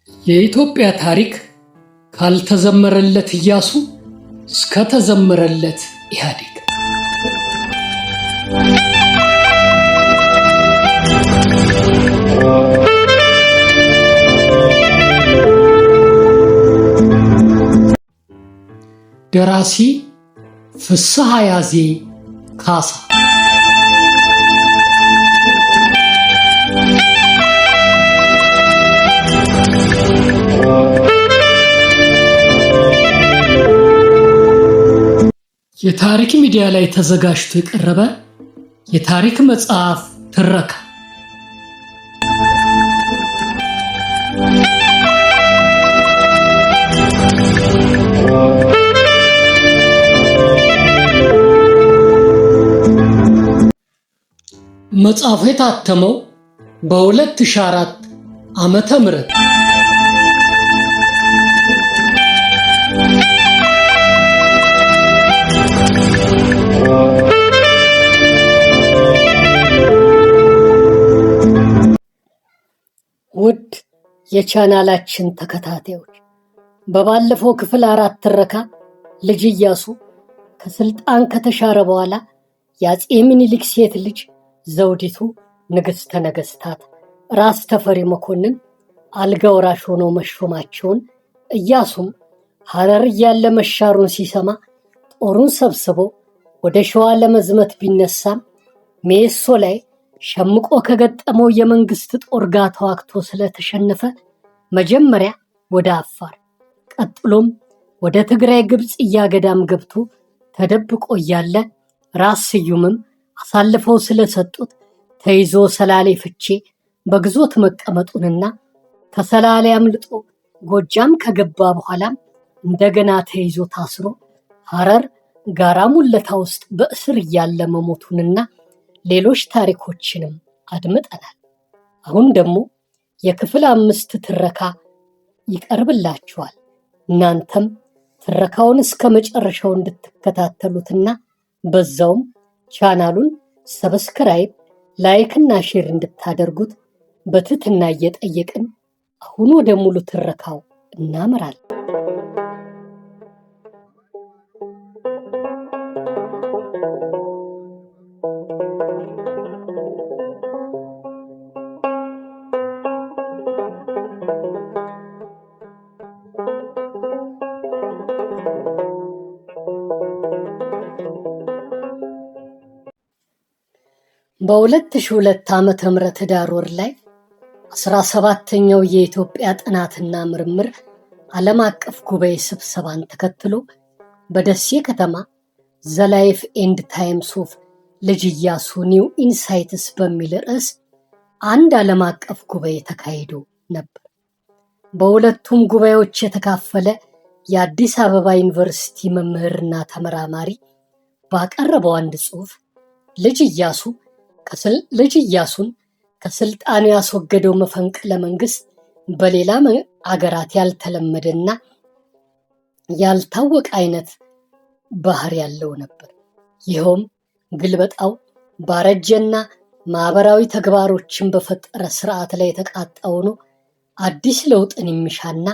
የኢትዮጵያ ታሪክ ካልተዘመረለት ኢያሱ እስከ ተዘመረለት ኢህአዴግ። ደራሲ ፍስሐ ያዜ ካሳ። የታሪክ ሚዲያ ላይ ተዘጋጅቶ የቀረበ የታሪክ መጽሐፍ ትረካ። መጽሐፉ የታተመው በ2004 ዓመተ ምህረት ውድ የቻናላችን ተከታታዮች፣ በባለፈው ክፍል 4 ትረካ ልጅ ኢያሱ ከስልጣን ከተሻረ በኋላ የአፄ ምኒልክ ሴት ልጅ ዘውዲቱ ንግሥተ ነገሥታት ራስ ተፈሪ መኮንን አልጋ ወራሽ ሆነው መሾማቸውን፣ ኢያሱም ሐረር እያለ መሻሩን ሲሰማ ጦሩን ሰብስቦ ወደ ሸዋ ለመዝመት ቢነሳም ሜሶ ላይ ሸምቆ ከገጠመው የመንግስት ጦር ጋር ተዋግቶ ስለተሸነፈ መጀመሪያ ወደ አፋር ቀጥሎም ወደ ትግራይ ግብፅ እያገዳም ገብቶ ተደብቆ እያለ ራስ ስዩምም አሳልፈው ስለሰጡት ተይዞ ሰላሌ ፍቼ በግዞት መቀመጡንና ከሰላሌ አምልጦ ጎጃም ከገባ በኋላም እንደገና ተይዞ ታስሮ ሐረር ጋራ ሙለታ ውስጥ በእስር እያለ መሞቱንና ሌሎች ታሪኮችንም አድምጠናል። አሁን ደግሞ የክፍል 5 ትረካ ይቀርብላችኋል። እናንተም ትረካውን እስከ መጨረሻው እንድትከታተሉትና በዛውም ቻናሉን ሰብስክራይብ፣ ላይክ እና ሼር እንድታደርጉት በትህትና እየጠየቅን አሁን ወደ ሙሉ ትረካው እናመራለን። በ2002 ዓመተ ምህረት ኅዳር ወር ላይ 17ኛው የኢትዮጵያ ጥናትና ምርምር ዓለም አቀፍ ጉባኤ ስብሰባን ተከትሎ በደሴ ከተማ ዘ ላይፍ ኤንድ ታይምስ ኦፍ ልጅ ኢያሱ ኒው ኢንሳይትስ በሚል ርዕስ አንድ ዓለም አቀፍ ጉባኤ ተካሂዶ ነበር። በሁለቱም ጉባኤዎች የተካፈለ የአዲስ አበባ ዩኒቨርሲቲ መምህርና ተመራማሪ ባቀረበው አንድ ጽሑፍ ልጅ ኢያሱን ከስልጣኑ ያስወገደው መፈንቅለ መንግስት በሌላ አገራት ያልተለመደና ያልታወቀ አይነት ባህሪ ያለው ነበር። ይኸውም ግልበጣው ባረጀና ማህበራዊ ተግባሮችን በፈጠረ ስርዓት ላይ የተቃጣ ሆኖ አዲስ ለውጥን የሚሻና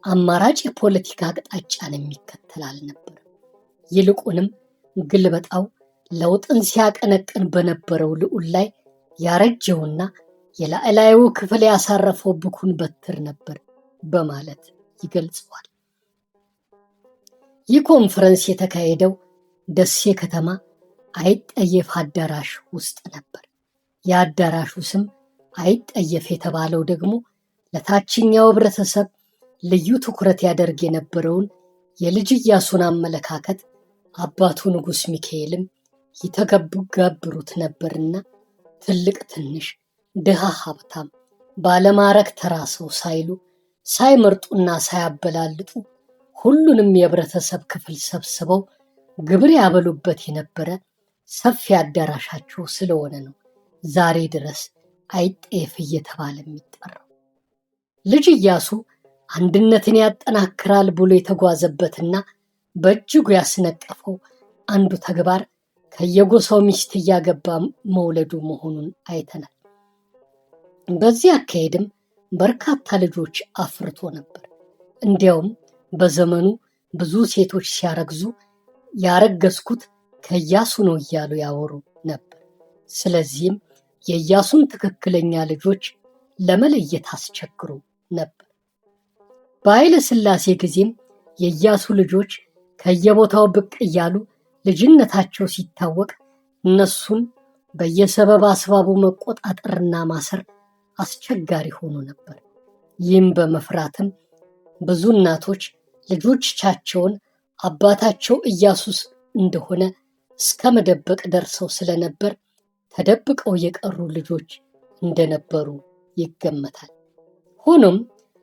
አማራጭ የፖለቲካ አቅጣጫን የሚከተል አልነበር። ይልቁንም ግልበጣው ለውጥን ሲያቀነቅን በነበረው ልዑል ላይ ያረጀውና የላዕላዩ ክፍል ያሳረፈው ብኩን በትር ነበር በማለት ይገልጸዋል። ይህ ኮንፈረንስ የተካሄደው ደሴ ከተማ አይጠየፍ አዳራሽ ውስጥ ነበር። የአዳራሹ ስም አይጠየፍ የተባለው ደግሞ ለታችኛው ህብረተሰብ ልዩ ትኩረት ያደርግ የነበረውን የልጅ ኢያሱን አመለካከት አባቱ ንጉሥ ሚካኤልም ይተገብሩት ነበርና ትልቅ ትንሽ፣ ድሃ ሀብታም፣ ባለማዕረግ ተራ ሰው ሳይሉ ሳይመርጡና ሳያበላልጡ ሁሉንም የህብረተሰብ ክፍል ሰብስበው ግብር ያበሉበት የነበረ ሰፊ አዳራሻቸው ስለሆነ ነው ዛሬ ድረስ አይጠየፍ እየተባለ የሚጠራው። ልጅ ኢያሱ አንድነትን ያጠናክራል ብሎ የተጓዘበትና በእጅጉ ያስነቀፈው አንዱ ተግባር ከየጎሳው ሚስት እያገባ መውለዱ መሆኑን አይተናል። በዚህ አካሄድም በርካታ ልጆች አፍርቶ ነበር። እንዲያውም በዘመኑ ብዙ ሴቶች ሲያረግዙ ያረገዝኩት ከኢያሱ ነው እያሉ ያወሩ ነበር። ስለዚህም የኢያሱን ትክክለኛ ልጆች ለመለየት አስቸግሮ ነበር። በኃይለ ሥላሴ ጊዜም የኢያሱ ልጆች ከየቦታው ብቅ እያሉ ልጅነታቸው ሲታወቅ እነሱን በየሰበብ አስባቡ መቆጣጠርና ማሰር አስቸጋሪ ሆኖ ነበር። ይህም በመፍራትም ብዙ እናቶች ልጆቻቸውን አባታቸው ኢያሱ እንደሆነ እስከ መደበቅ ደርሰው ስለነበር ተደብቀው የቀሩ ልጆች እንደነበሩ ይገመታል። ሆኖም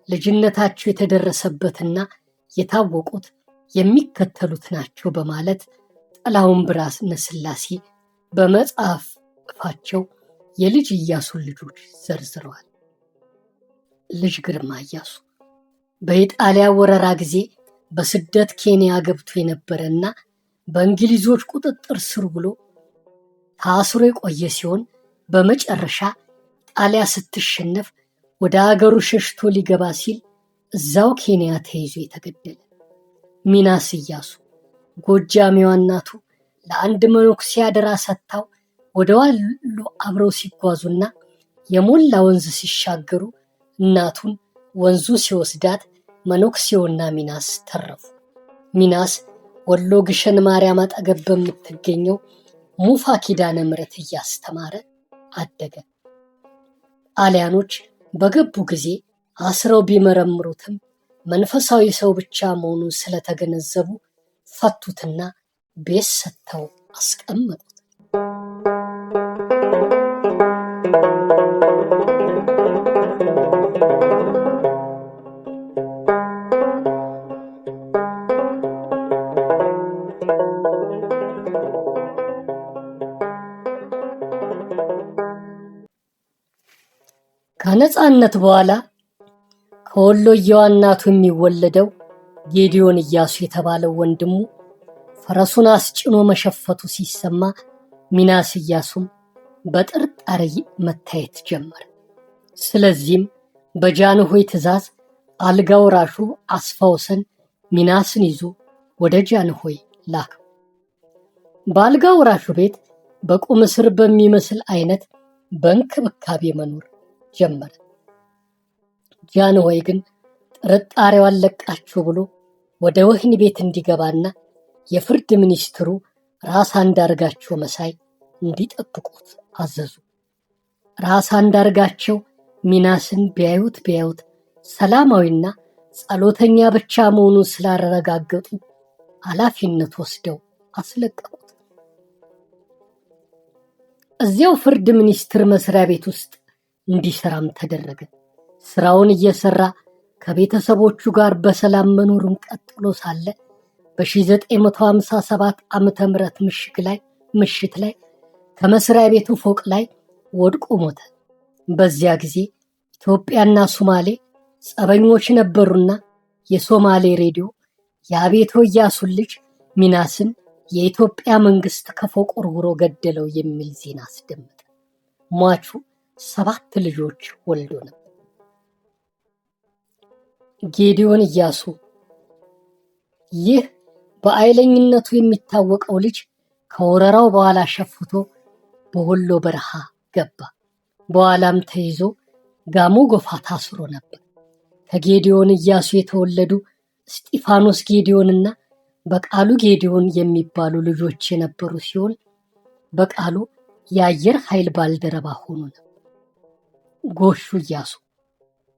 ልጅነታቸው የተደረሰበትና የታወቁት የሚከተሉት ናቸው በማለት ጥላሁን ብርሃነስላሴ በመጽሐፋቸው የልጅ ኢያሱን ልጆች ዘርዝረዋል። ልጅ ግርማ ኢያሱ በኢጣሊያ ወረራ ጊዜ በስደት ኬንያ ገብቶ የነበረና በእንግሊዞች ቁጥጥር ስር ውሎ ታስሮ የቆየ ሲሆን በመጨረሻ ጣሊያ ስትሸነፍ ወደ አገሩ ሸሽቶ ሊገባ ሲል እዛው ኬንያ ተይዞ የተገደለ። ሚናስ ኢያሱ ጎጃሜዋ እናቱ ለአንድ መነኩሴ አደራ ሰጥታው ወደ ወሎ አብረው ሲጓዙና የሞላ ወንዝ ሲሻገሩ እናቱን ወንዙ ሲወስዳት መነኩሴውና ሚናስ ተረፉ። ሚናስ ወሎ ግሸን ማርያም አጠገብ በምትገኘው ሙፋ ኪዳነ ምሕረት እያስተማረ አደገ። ጣሊያኖች በገቡ ጊዜ አስረው ቢመረምሩትም መንፈሳዊ ሰው ብቻ መሆኑን ስለተገነዘቡ ፈቱትና ቤት ሰጥተው አስቀመጡት። ከነጻነት በኋላ ከወሎየዋ እናቱ የሚወለደው ጌዲዮን ኢያሱ የተባለው ወንድሙ ፈረሱን አስጭኖ መሸፈቱ ሲሰማ ሚናስ ኢያሱም በጥርጣሬ መታየት ጀመረ። ስለዚህም በጃንሆይ ትእዛዝ አልጋ ወራሹ አስፋወሰን ሚናስን ይዞ ወደ ጃንሆይ ላከው። በአልጋ ወራሹ ቤት በቁም እስር በሚመስል አይነት በእንክብካቤ መኖር ጀመረ። ጃንሆይ ግን ጥርጣሬው አለቃቸው ብሎ ወደ ወህኒ ቤት እንዲገባና የፍርድ ሚኒስትሩ ራስ አንዳርጋቸው መሳይ እንዲጠብቁት አዘዙ። ራስ አንዳርጋቸው ሚናስን ቢያዩት ሰላማዊና ጸሎተኛ ብቻ መሆኑን ስላረጋገጡ ኃላፊነት ወስደው አስለቀቁት። እዚያው ፍርድ ሚኒስትር መስሪያ ቤት ውስጥ እንዲሰራም ተደረገ። ስራውን እየሰራ ከቤተሰቦቹ ጋር በሰላም መኖሩን ቀጥሎ ሳለ በ1957 ዓመተ ምህረት ምሽት ላይ ከመስሪያ ቤቱ ፎቅ ላይ ወድቆ ሞተ። በዚያ ጊዜ ኢትዮጵያና ሶማሌ ጸበኞች ነበሩና የሶማሌ ሬዲዮ የአቤቶ ኢያሱን ልጅ ሚናስን የኢትዮጵያ መንግስት ከፎቅ ወርውሮ ገደለው የሚል ዜና አስደመጠ። ሟቹ 7 ልጆች ወልዶ ነበር። ጌዲዮን ኢያሱ ይህ በኃይለኝነቱ የሚታወቀው ልጅ ከወረራው በኋላ ሸፍቶ በወሎ በረሃ ገባ። በኋላም ተይዞ ጋሞ ጎፋ ታስሮ ነበር። ከጌዲዮን ኢያሱ የተወለዱ እስጢፋኖስ ጌዲዮንና በቃሉ ጌዲዮን የሚባሉ ልጆች የነበሩ ሲሆን በቃሉ የአየር ኃይል ባልደረባ ሆኖ ነበር። ጎሹ ኢያሱ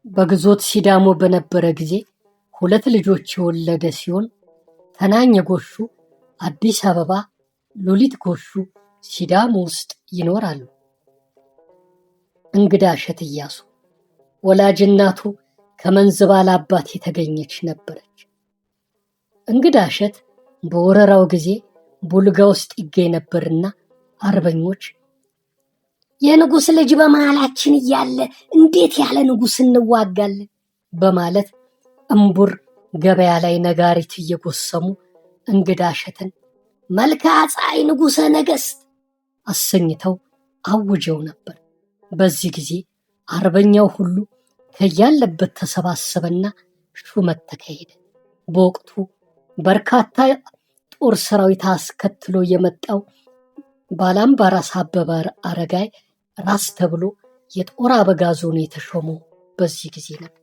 በግዞት ሲዳሞ በነበረ ጊዜ 2 ልጆች የወለደ ሲሆን ተናኘ ጎሹ አዲስ አበባ፣ ሉሊት ጎሹ ሲዳሞ ውስጥ ይኖራሉ። እንግዳ እሸት ኢያሱ ወላጅ እናቱ ከመንዝባል አባት የተገኘች ነበረች። እንግዳ እሸት በወረራው ጊዜ ቡልጋ ውስጥ ይገኝ ነበርና አርበኞች የንጉሥ ልጅ በመሃላችን እያለ እንዴት ያለ ንጉሥ እንዋጋለን በማለት እምቡር ገበያ ላይ ነጋሪት እየጎሰሙ እንግዳ እሸትን መልክዐ ፀሐይ ንጉሠ ነገሥት አሰኝተው አውጀው ነበር። በዚህ ጊዜ አርበኛው ሁሉ ከያለበት ተሰባሰበና ሹመት ተካሄደ። በወቅቱ በርካታ ጦር ሰራዊት አስከትሎ የመጣው ባላምባራስ አበበ አረጋይ ራስ ተብሎ የጦር አበጋዝ ሆኖ የተሾመው በዚህ ጊዜ ነበር።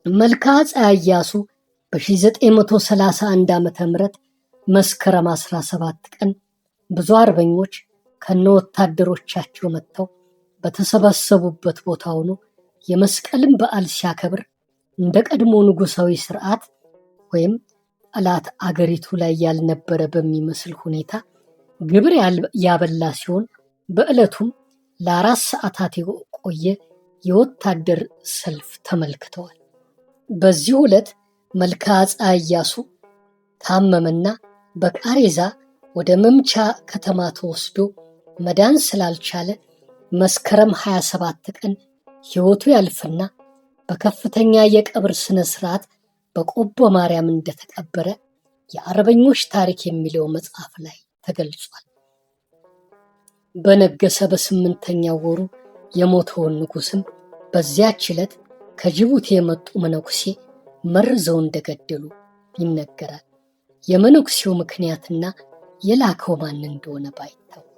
መልክዓ ፀሐይ ኢያሱ በ1931 ዓ.ም መስከረም 17 ቀን ብዙ አርበኞች ከነወታደሮቻቸው መጥተው በተሰበሰቡበት ቦታ ሆኖ የመስቀልን በዓል ሲያከብር እንደ ቀድሞ ንጉሳዊ ስርዓት ወይም ጠላት አገሪቱ ላይ ያልነበረ በሚመስል ሁኔታ ግብር ያበላ ሲሆን በዕለቱም ለ4 ሰዓታት የቆየ የወታደር ሰልፍ ተመልክተዋል። በዚህ ዕለት መልክዓ ፀሐይ ኢያሱ ታመመና በቃሬዛ ወደ መምቻ ከተማ ተወስዶ መዳን ስላልቻለ መስከረም 27 ቀን ሕይወቱ ያልፍና በከፍተኛ የቀብር ስነ ስርዓት በቆቦ ማርያም እንደተቀበረ የአርበኞች ታሪክ የሚለው መጽሐፍ ላይ ተገልጿል። በነገሰ በ8ኛው ወሩ የሞተውን ንጉስም በዚያች ዕለት ከጅቡቲ የመጡ መነኩሴ መርዘው እንደገደሉ ይነገራል። የመነኩሴው ምክንያትና የላከው ማን እንደሆነ ባይታወቅም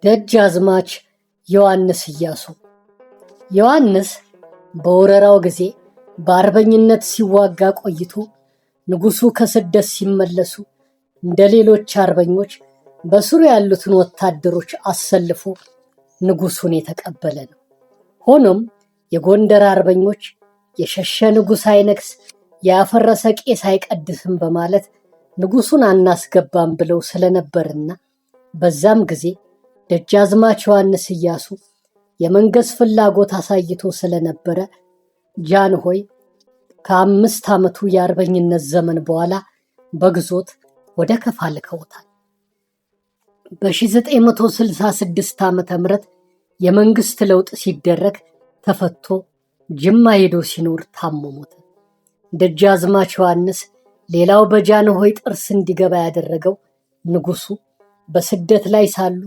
ደጃዝማች ዮሐንስ ኢያሱ። ዮሐንስ በወረራው ጊዜ በአርበኝነት ሲዋጋ ቆይቶ ንጉሱ ከስደት ሲመለሱ እንደ ሌሎች አርበኞች በስሩ ያሉትን ወታደሮች አሰልፎ ንጉሱን የተቀበለ ነው። ሆኖም የጎንደር አርበኞች የሸሸ ንጉስ አይነግስ፣ ያፈረሰ ቄስ አይቀድስም በማለት ንጉሱን አናስገባም ብለው ስለነበርና በዛም ጊዜ ደጃዝማች ዮሐንስ ኢያሱ የመንገስ ፍላጎት አሳይቶ ስለነበረ ጃንሆይ ከ5 ዓመቱ የአርበኝነት ዘመን በኋላ በግዞት ወደ ከፋ ልከውታል። በ1966 ዓ.ም የመንግስት ለውጥ ሲደረግ ተፈቶ ጅማ ሄዶ ሲኖር ታሞ ሞተ። ደጃዝማች ዮሐንስ ሌላው በጃንሆይ ጥርስ እንዲገባ ያደረገው ንጉሱ በስደት ላይ ሳሉ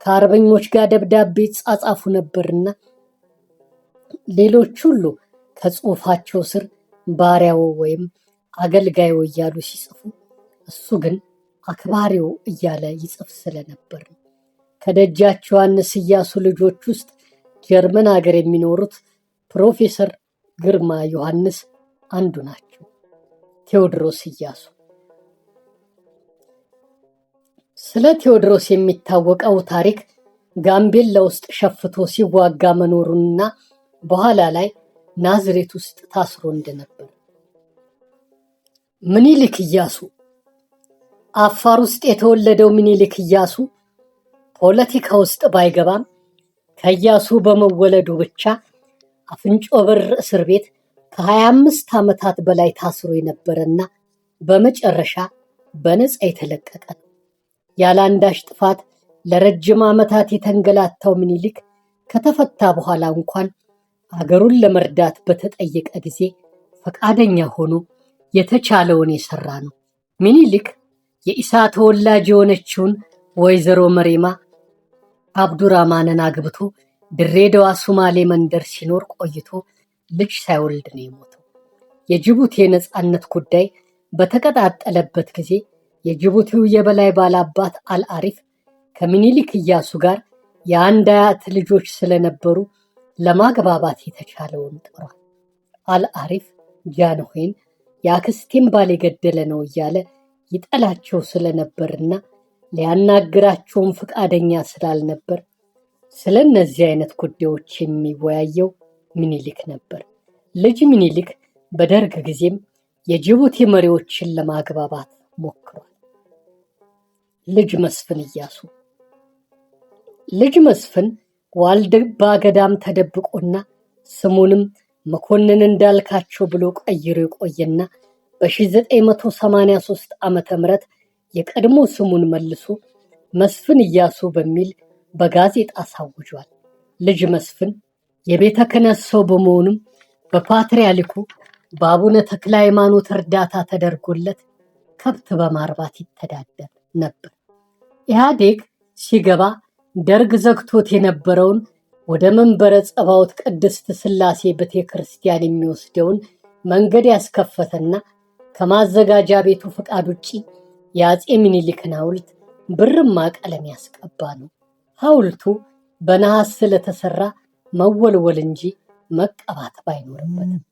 ከአርበኞች ጋር ደብዳቤ ጻጻፉ ነበርና ሌሎች ሁሉ ከጽሑፋቸው ስር ባሪያው ወይም አገልጋዩ እያሉ ሲጽፉ እሱ ግን አክባሪው እያለ ይጽፍ ስለነበር ነው። ከደጃች ዮሐንስ ኢያሱ ልጆች ውስጥ ጀርመን ሀገር የሚኖሩት ፕሮፌሰር ግርማ ዮሐንስ አንዱ ናቸው። ቴዎድሮስ ኢያሱ። ስለ ቴዎድሮስ የሚታወቀው ታሪክ ጋምቤላ ውስጥ ሸፍቶ ሲዋጋ መኖሩንና በኋላ ላይ ናዝሬት ውስጥ ታስሮ እንደነበር። ምኒልክ ኢያሱ። አፋር ውስጥ የተወለደው ምኒልክ ኢያሱ ፖለቲካ ውስጥ ባይገባም ከኢያሱ በመወለዱ ብቻ አፍንጮ በር እስር ቤት ከ25 ዓመታት በላይ ታስሮ የነበረና በመጨረሻ በነፃ የተለቀቀ ነው። ያላንዳች ጥፋት ለረጅም ዓመታት የተንገላታው ምኒልክ ከተፈታ በኋላ እንኳን አገሩን ለመርዳት በተጠየቀ ጊዜ ፈቃደኛ ሆኖ የተቻለውን የሰራ ነው። ምኒልክ የኢሳ ተወላጅ የሆነችውን ወይዘሮ መሬማ አብዱራማንን አግብቶ ድሬዳዋ ሱማሌ መንደር ሲኖር ቆይቶ ልጅ ሳይወልድ ነው የሞተው። የጅቡቲ የነፃነት ጉዳይ በተቀጣጠለበት ጊዜ የጅቡቲው የበላይ ባላባት አልአሪፍ ከምኒልክ ኢያሱ ጋር የአንድ አያት ልጆች ስለነበሩ ለማግባባት የተቻለውን ጥሯል። አልአሪፍ ጃንሆይን የአክስቴን ባል የገደለ ነው እያለ ይጠላቸው ስለነበርና ሊያናግራቸውም ፈቃደኛ ስላልነበር ስለ እነዚህ አይነት ጉዳዮች የሚወያየው ምኒልክ ነበር። ልጅ ምኒልክ በደርግ ጊዜም የጅቡቲ መሪዎችን ለማግባባት ሞክሯል። ልጅ መስፍን ኢያሱ። ልጅ መስፍን ዋልድባ ገዳም ተደብቆና ስሙንም መኮንን እንዳልካቸው ብሎ ቀይሮ የቆየና በ1983 ዓመተ ምህረት የቀድሞ ስሙን መልሶ መስፍን ኢያሱ በሚል በጋዜጣ አሳውጇል። ልጅ መስፍን የቤተ ክህነት ሰው በመሆኑም በፓትርያርኩ በአቡነ ተክለ ሃይማኖት እርዳታ ተደርጎለት ከብት በማርባት ይተዳደር ነበር። ኢህአዴግ ሲገባ ደርግ ዘግቶት የነበረውን ወደ መንበረ ጸባዖት ቅድስት ሥላሴ ቤተ ክርስቲያን የሚወስደውን መንገድ ያስከፈተና ከማዘጋጃ ቤቱ ፍቃድ ውጪ የአፄ ምኒልክን ሐውልት ብርማ ቀለም ያስቀባ ነው። ሐውልቱ በነሐስ ስለተሰራ መወልወል እንጂ መቀባት ባይኖርበትም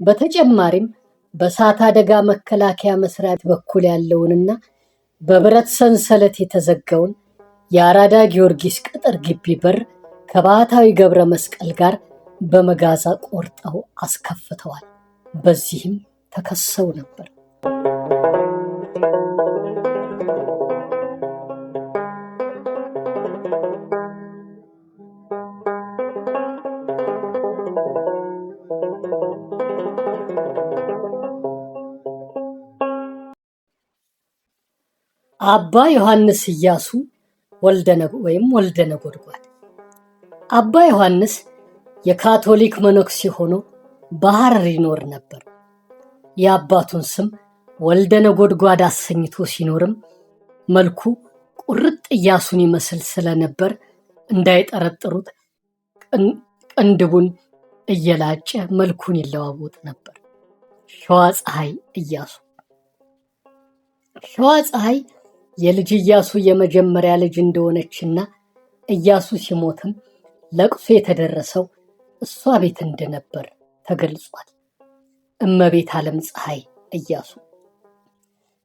በተጨማሪም በእሳት አደጋ መከላከያ መስሪያ ቤት በኩል ያለውንና በብረት ሰንሰለት የተዘጋውን የአራዳ ጊዮርጊስ ቅጥር ግቢ በር ከባህታዊ ገብረ መስቀል ጋር በመጋዛ ቆርጠው አስከፍተዋል። በዚህም ተከሰው ነበር። አባ ዮሐንስ ኢያሱ ወልደ ነጎድጓድ። አባ ዮሐንስ የካቶሊክ መነኩሴ ሆኖ በሐረር ይኖር ነበር። የአባቱን ስም ወልደ ነጎድጓድ አሰኝቶ ሲኖርም መልኩ ቁርጥ ኢያሱን ይመስል ስለነበር እንዳይጠረጥሩት ቅንድቡን እየላጨ መልኩን ይለዋወጥ ነበር። ሸዋ ፀሐይ ኢያሱ። ሸዋ ፀሐይ የልጅ ኢያሱ የመጀመሪያ ልጅ እንደሆነችና ኢያሱ ሲሞትም ለቅሶ የተደረሰው እሷ ቤት እንደነበር ተገልጿል። እመቤት ዓለም ፀሐይ ኢያሱ።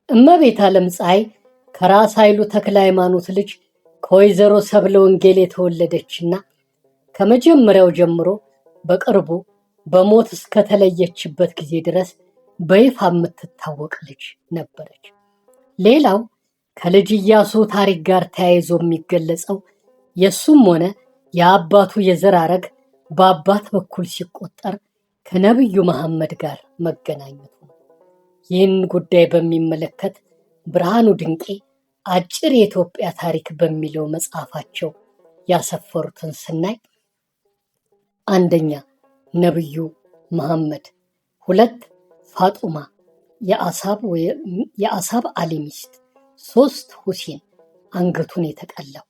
እመቤት ዓለም ፀሐይ ከራስ ኃይሉ ተክለ ሃይማኖት ልጅ ከወይዘሮ ሰብለ ወንጌል የተወለደችና ከመጀመሪያው ጀምሮ በቅርቡ በሞት እስከተለየችበት ጊዜ ድረስ በይፋ የምትታወቅ ልጅ ነበረች። ሌላው ከልጅ ኢያሱ ታሪክ ጋር ተያይዞ የሚገለጸው የእሱም ሆነ የአባቱ የዘር ሐረግ በአባት በኩል ሲቆጠር ከነቢዩ መሐመድ ጋር መገናኘቱ ነው። ይህን ጉዳይ በሚመለከት ብርሃኑ ድንቄ አጭር የኢትዮጵያ ታሪክ በሚለው መጽሐፋቸው ያሰፈሩትን ስናይ 1 ነቢዩ መሐመድ፣ 2 ፋጡማ የአሳብ አሊ ሚስት፣ 3 ሁሴን አንገቱን የተቀላው፣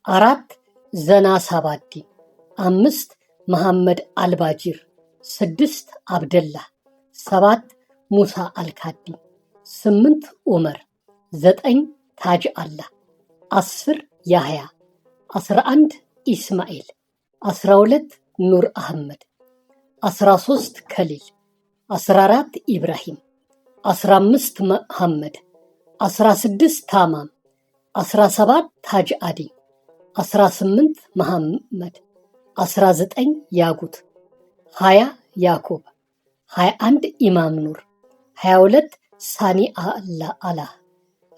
4 ዘና ሳባዲን፣ 5 መሐመድ አልባጂር፣ 6 አብደላ፣ 7 ሙሳ አልካዲም፣ 8 ዑመር፣ 9 ታጅ አላህ፣ 10 ያህያ፣ 11 ኢስማኤል፣ 12 ኑር አህመድ፣ 13 ከሊል፣ 14 ኢብራሂም፣ 15 መሐመድ፣ 16 ታማም፣ 17 ታጅ አዲ፣ 18 መሐመድ፣ 19 ያጉት፣ 20 ያዕቆብ፣ 21 ኢማም ኑር፣ 22 ሳኒ አላህ፣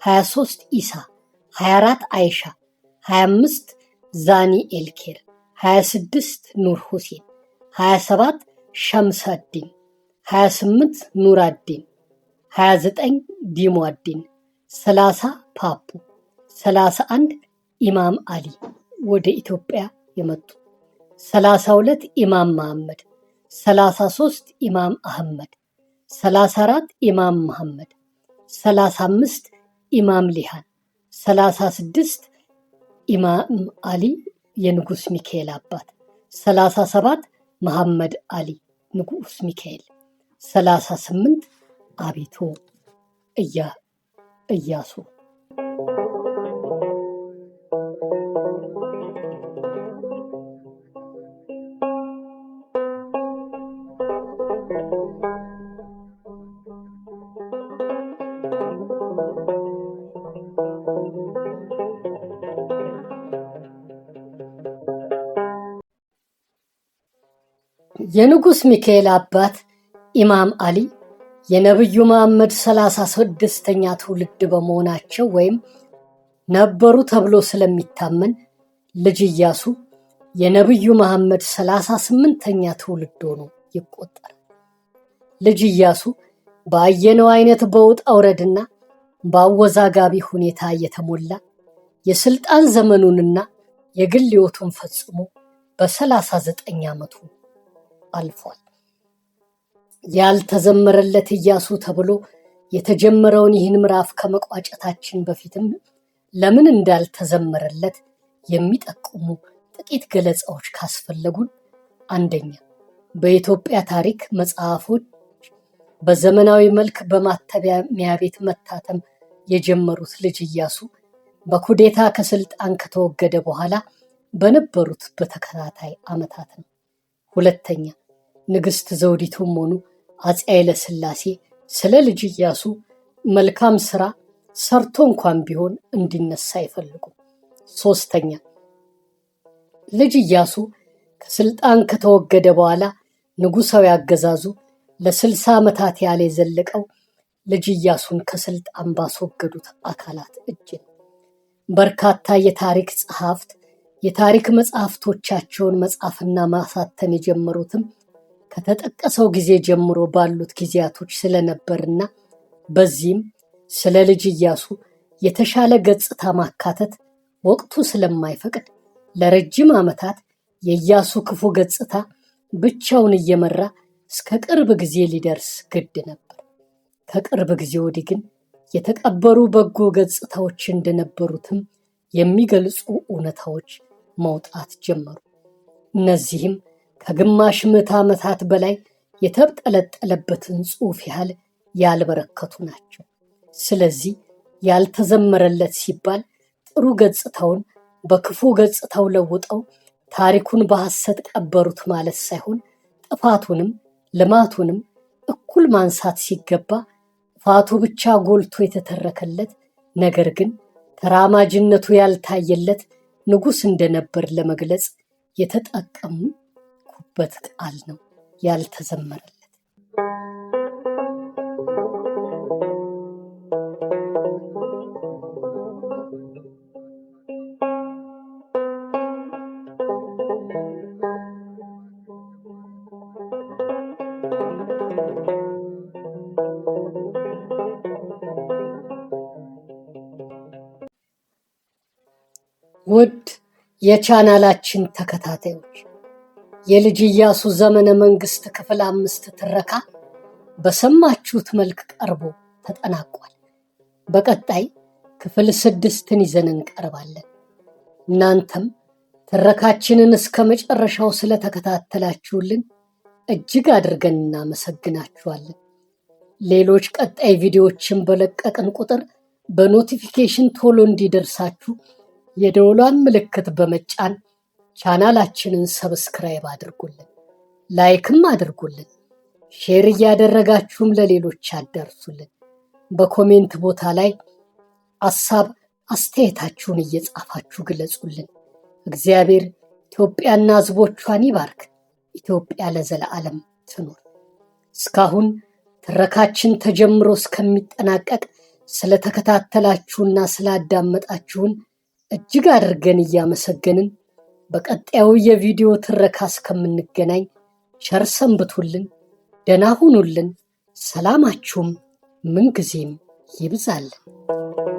23 ኢሳ፣ 24 አይሻ፣ 25 ዛኒ ኤልኬር፣ 26 ኑር ሁሴን፣ 27 ሸምሰዲን፣ 28 ኑራዲን፣ 29 ዲሞአዲን፣ 30 ፓፑ፣ 31 ኢማም አሊ ወደ ኢትዮጵያ የመጡ፣ 32 ኢማም መሐመድ፣ 33 ኢማም አህመድ፣ 34 ኢማም መሐመድ፣ 35 ኢማም ሊሃን፣ 36 ኢማም አሊ የንጉስ ሚካኤል አባት፣ 37 መሐመድ አሊ ንጉስ ሚካኤል፣ 38 አቤቶ ኢያሱ። የንጉስ ሚካኤል አባት ኢማም አሊ የነብዩ መሐመድ 36ኛ ትውልድ በመሆናቸው ወይም ነበሩ ተብሎ ስለሚታመን ልጅ ኢያሱ የነብዩ መሐመድ 38ኛ ትውልድ ሆኖ ይቆጠራል። ልጅ ኢያሱ ባየነው አይነት በውጣ ውረድና በአወዛጋቢ ሁኔታ የተሞላ የስልጣን ዘመኑንና የግል ሕይወቱን ፈጽሞ በ39 ዓመቱ አልፏል። ያልተዘመረለት ኢያሱ ተብሎ የተጀመረውን ይህን ምዕራፍ ከመቋጨታችን በፊትም ለምን እንዳልተዘመረለት የሚጠቁሙ ጥቂት ገለጻዎች ካስፈለጉን፣ አንደኛ፣ በኢትዮጵያ ታሪክ መጽሐፎች በዘመናዊ መልክ በማተሚያ ቤት መታተም የጀመሩት ልጅ ኢያሱ በኩዴታ ከስልጣን ከተወገደ በኋላ በነበሩት በተከታታይ ዓመታት ነው። ሁለተኛ፣ ንግሥት ዘውዲቱም ሆኑ አፄ ኃይለ ሥላሴ ስለ ልጅ ኢያሱ መልካም ሥራ ሰርቶ እንኳን ቢሆን እንዲነሳ አይፈልጉም። ሶስተኛ፣ ልጅ ኢያሱ ከስልጣን ከተወገደ በኋላ ንጉሣዊ አገዛዙ ለ60 ዓመታት ያህል የዘለቀው ልጅ ኢያሱን ከስልጣን ባስወገዱት አካላት እጅ ነው። በርካታ የታሪክ ጸሐፍት የታሪክ መጽሐፍቶቻቸውን መጻፍና ማሳተም የጀመሩትም ከተጠቀሰው ጊዜ ጀምሮ ባሉት ጊዜያቶች ስለነበርና በዚህም ስለ ልጅ ኢያሱ የተሻለ ገጽታ ማካተት ወቅቱ ስለማይፈቅድ ለረጅም ዓመታት የኢያሱ ክፉ ገጽታ ብቻውን እየመራ እስከ ቅርብ ጊዜ ሊደርስ ግድ ነበር። ከቅርብ ጊዜ ወዲህ ግን የተቀበሩ በጎ ገጽታዎች እንደነበሩትም የሚገልጹ እውነታዎች መውጣት ጀመሩ። እነዚህም ከግማሽ ምዕተ ዓመታት በላይ የተጠለጠለበትን ጽሑፍ ያህል ያልበረከቱ ናቸው። ስለዚህ ያልተዘመረለት ሲባል ጥሩ ገጽታውን በክፉ ገጽታው ለውጠው ታሪኩን በሐሰት ቀበሩት ማለት ሳይሆን ጥፋቱንም ልማቱንም እኩል ማንሳት ሲገባ ጥፋቱ ብቻ ጎልቶ የተተረከለት ነገር ግን ተራማጅነቱ ያልታየለት ንጉሥ እንደነበር ለመግለጽ የተጠቀሙበት ቃል ነው ያልተዘመረለት። ውድ የቻናላችን ተከታታዮች የልጅ ኢያሱ ዘመነ መንግስት ክፍል 5 ትረካ በሰማችሁት መልክ ቀርቦ ተጠናቋል። በቀጣይ ክፍል 6ን ይዘን እንቀርባለን። እናንተም ትረካችንን እስከ መጨረሻው ስለተከታተላችሁልን እጅግ አድርገን እናመሰግናችኋለን። ሌሎች ቀጣይ ቪዲዮዎችን በለቀቅን ቁጥር በኖቲፊኬሽን ቶሎ እንዲደርሳችሁ የደወሏን ምልክት በመጫን ቻናላችንን ሰብስክራይብ አድርጉልን፣ ላይክም አድርጉልን፣ ሼር እያደረጋችሁም ለሌሎች አዳርሱልን። በኮሜንት ቦታ ላይ ሐሳብ አስተያየታችሁን እየጻፋችሁ ግለጹልን። እግዚአብሔር ኢትዮጵያና ሕዝቦቿን ይባርክ። ኢትዮጵያ ለዘለዓለም ትኑር። እስካሁን ትረካችን ተጀምሮ እስከሚጠናቀቅ ስለተከታተላችሁና ስላዳመጣችሁን እጅግ አድርገን እያመሰገንን በቀጣዩ የቪዲዮ ትረካ እስከምንገናኝ ቸር ሰንብቱልን፣ ደህና ሁኑልን። ሰላማችሁም ምንጊዜም ይብዛልን።